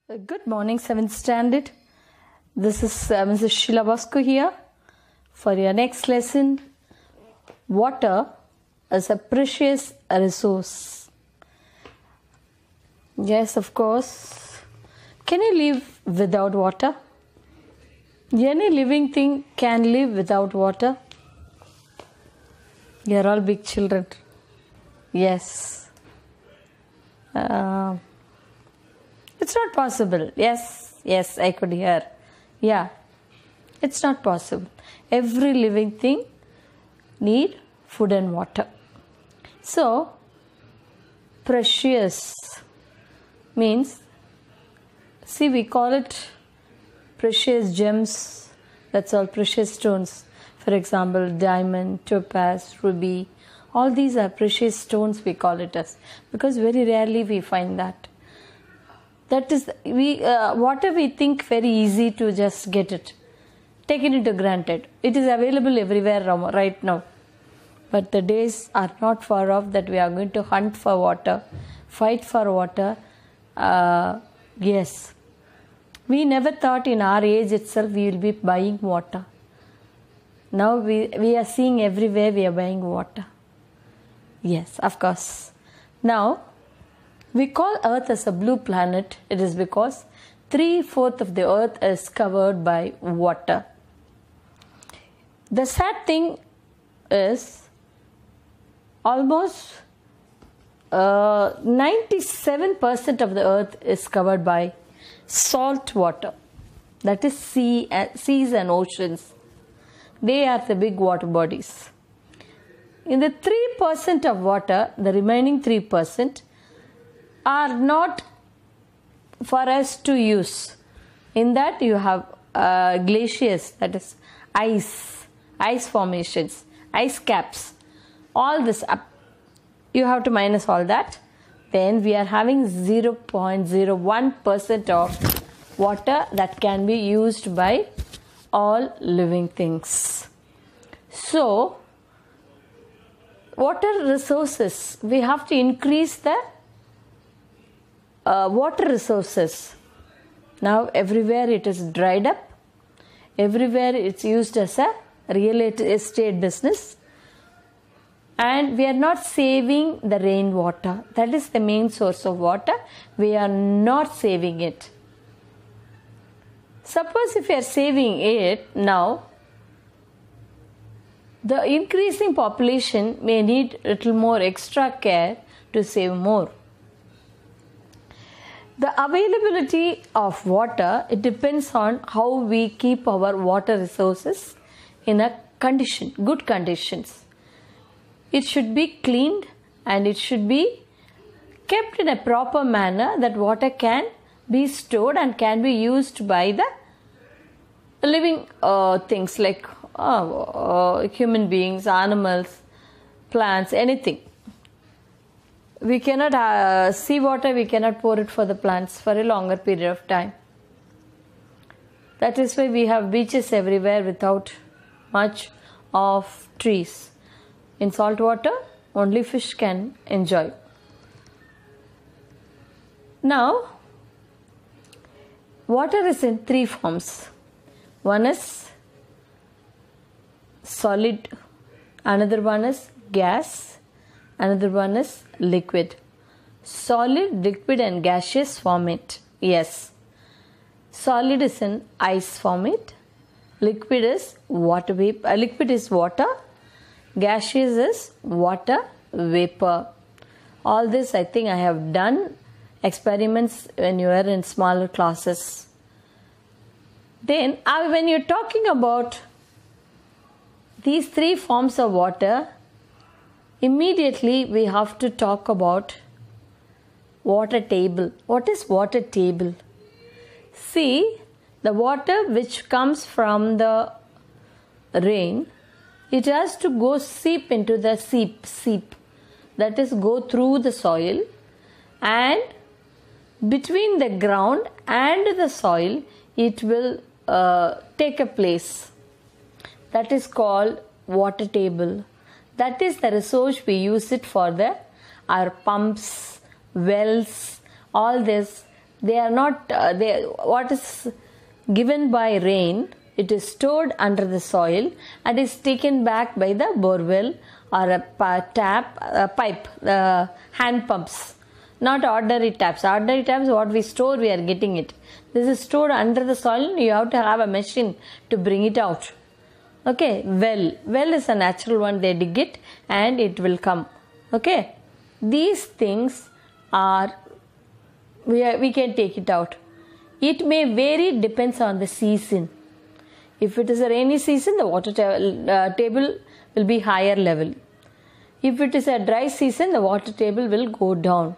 Good morning, 7th Standard. This is Mrs. Sheila Bosco here for your next lesson. Water is a precious resource. Yes, of course. Can you live without water? Any living thing can live without water? You are all big children. Yes. It's not possible. Yes, I could hear. Yeah, it's not possible. Every living thing need food and water. So, precious means, see, we call it precious gems. That's all, precious stones. For example, diamond, topaz, ruby. All these are precious stones, we call it as, because very rarely we find that. That is, water we think very easy to just get it, taken it for granted. It is available everywhere right now. But the days are not far off that we are going to hunt for water, fight for water. Yes, we never thought in our age itself we will be buying water. Now we are seeing everywhere we are buying water. Yes, of course. Now, we call Earth as a blue planet. It is because 3/4 of the Earth is covered by water. The sad thing is almost 97% of the Earth is covered by salt water. That is seas and oceans. They are the big water bodies. In the 3% of water, the remaining 3% are not for us to use. In that you have glaciers, that is ice formations, ice caps. All this up, you have to minus all that. Then we are having 0.01% of water that can be used by all living things. So, water resources, we have to increase the water resources. Now everywhere it is dried up, everywhere it's used as a real estate business, and we are not saving the rainwater. That is the main source of water. We are not saving it. Suppose if we are saving it now, the increasing population may need a little more extra care to save more. The availability of water, it depends on how we keep our water resources in a condition, good conditions. It should be cleaned and it should be kept in a proper manner that water can be stored and can be used by the living things like human beings, animals, plants, anything. We cannot see water, we cannot pour it for the plants for a longer period of time. That is why we have beaches everywhere without much of trees. In salt water, only fish can enjoy. Now, water is in 3 forms. One is solid, another one is gas, another one is liquid. Solid, liquid and gaseous format. Yes. Solid is in ice format. Liquid is water vapor. Liquid is water. Gaseous is water vapor. All this I think I have done experiments when you were in smaller classes. Then when you're talking about these 3 forms of water, immediately we have to talk about water table. What is water table? See, the water which comes from the rain, it has to go seep into the seep. That is, go through the soil, and between the ground and the soil, it will take a place. That is called water table. That is the resource we use it for our pumps, wells, all this They are not, what is given by rain, it is stored under the soil and is taken back by the borewell or a pipe, hand pumps. Not ordinary taps. Ordinary taps, what we store, we are getting it. This is stored under the soil. You have to have a machine to bring it out. Okay, well is a natural one. They dig it and it will come. Okay, these things are, we can take it out. It may vary, depends on the season. If it is a rainy season, the water table will be higher level. If it is a dry season, the water table will go down.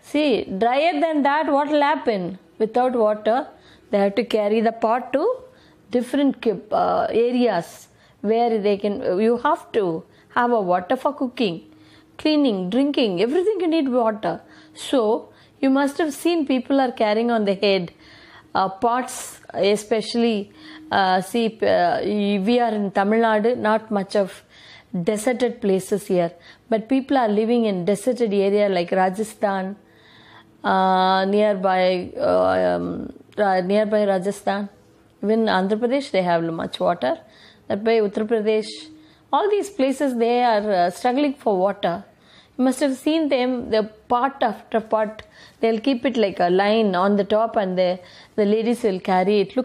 See, drier than that, what will happen? Without water, they have to carry the pot to different areas where they can, you have to have a water for cooking, cleaning, drinking, everything you need water. So, you must have seen people are carrying on the head pots, especially, we are in Tamil Nadu, not much of deserted places here, but people are living in deserted area like Rajasthan, nearby Rajasthan, even Andhra Pradesh, they have much water. That by Uttar Pradesh, all these places, they are struggling for water. You must have seen them, the pot after pot, they'll keep it like a line on the top and the ladies will carry it.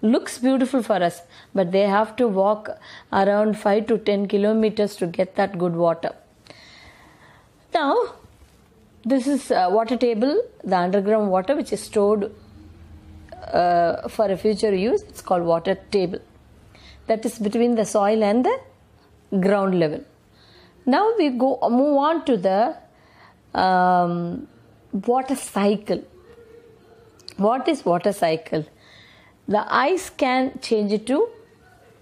Looks beautiful for us, but they have to walk around 5 to 10 kilometers to get that good water. Now, this is water table, the underground water which is stored for a future use. It's called water table. That is between the soil and the ground level. Now we move on to the water cycle. What is water cycle? The ice can change it to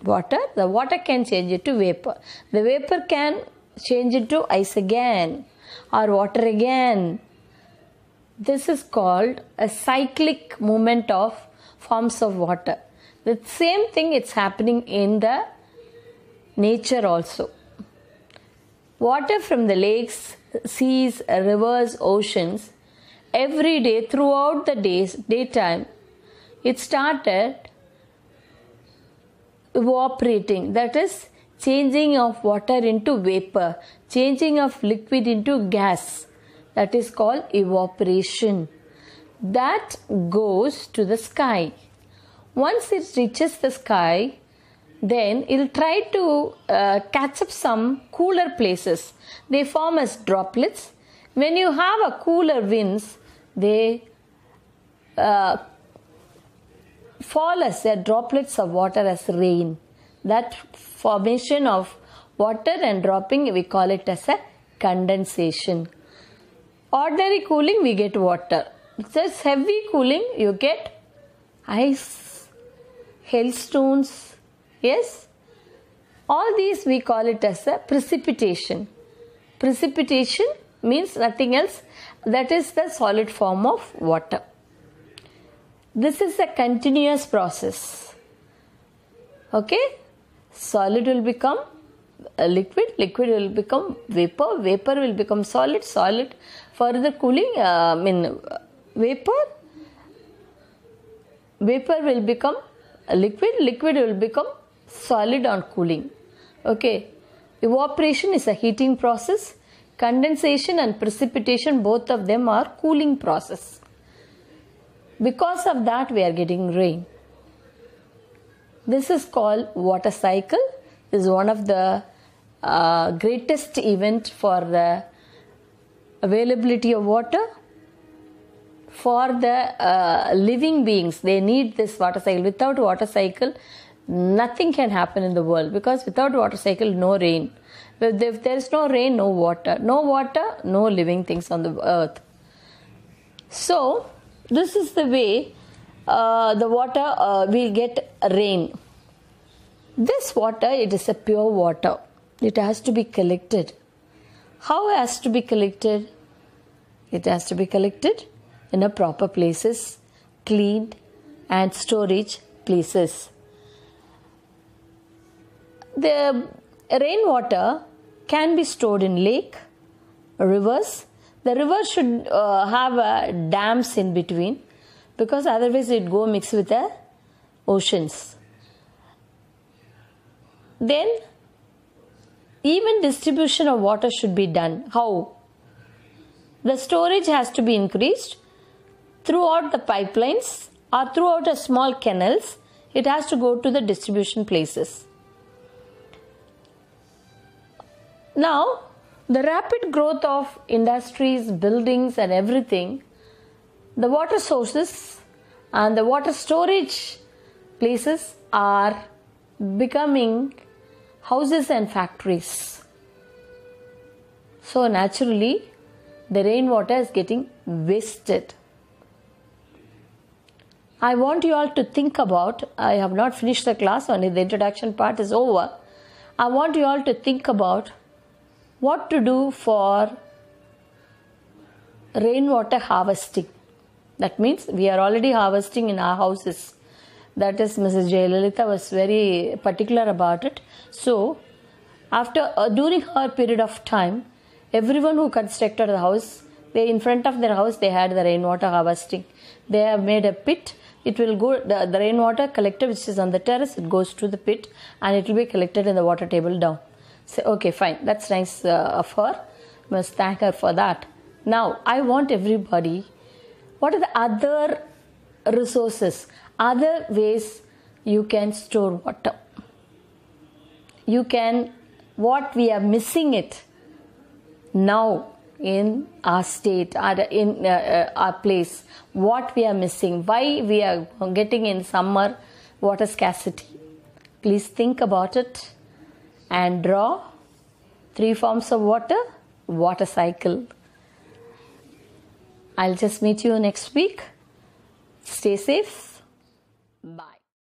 water. The water can change it to vapor. The vapor can change it to ice again or water again. This is called a cyclic movement of forms of water. The same thing it's happening in the nature also. Water from the lakes, seas, rivers, oceans, every day throughout the daytime, it started evaporating. That is changing of water into vapor, changing of liquid into gas. That is called evaporation. That goes to the sky. Once it reaches the sky, then it will try to catch up some cooler places. They form as droplets. When you have a cooler winds, they fall as droplets of water as rain. That formation of water and dropping, we call it as a condensation. Ordinary cooling, we get water. Just heavy cooling, you get ice, hailstones. Yes? All these we call it as a precipitation. Precipitation means nothing else. That is the solid form of water. This is a continuous process. Okay? Solid will become a liquid, liquid will become vapor, vapor will become solid, solid further cooling, vapor will become a liquid, liquid will become solid on cooling. Okay, evaporation is a heating process, condensation and precipitation, both of them are cooling process. Because of that, we are getting rain. This is called water cycle. This is one of the greatest event for the availability of water. For the living beings, they need this water cycle. Without water cycle, nothing can happen in the world, because without water cycle, no rain. If there is no rain, no water. No water, no living things on the earth. So, this is the way the water we get rain. This water, it is a pure water. It has to be collected. How it has to be collected? It has to be collected in a proper places, cleaned and storage places. The rainwater can be stored in lake, rivers, The river should have dams in between, because otherwise it go mix with the oceans. Then even distribution of water should be done. How? The storage has to be increased throughout the pipelines or throughout a small canals. It has to go to the distribution places. Now, the rapid growth of industries, buildings and everything, the water sources and the water storage places are becoming houses and factories. So naturally, the rainwater is getting wasted. I want you all to think about, I have not finished the class, only the introduction part is over. I want you all to think about what to do for rainwater harvesting. That means we are already harvesting in our houses. That is, Mrs. Jayalalitha was very particular about it. So, during her period of time, everyone who constructed the house, in front of their house, they had the rainwater harvesting. They have made a pit. It will go, the rainwater collected which is on the terrace, it goes to the pit and it will be collected in the water table down. So, okay, fine. That's nice of her. Must thank her for that. Now, I want everybody, what are the other resources, other ways you can store water? You can, what we are missing it now in our state, or in our place, what we are missing, why we are getting in summer water scarcity. Please think about it and draw 3 forms of water cycle. I'll just meet you next week. Stay safe. Bye.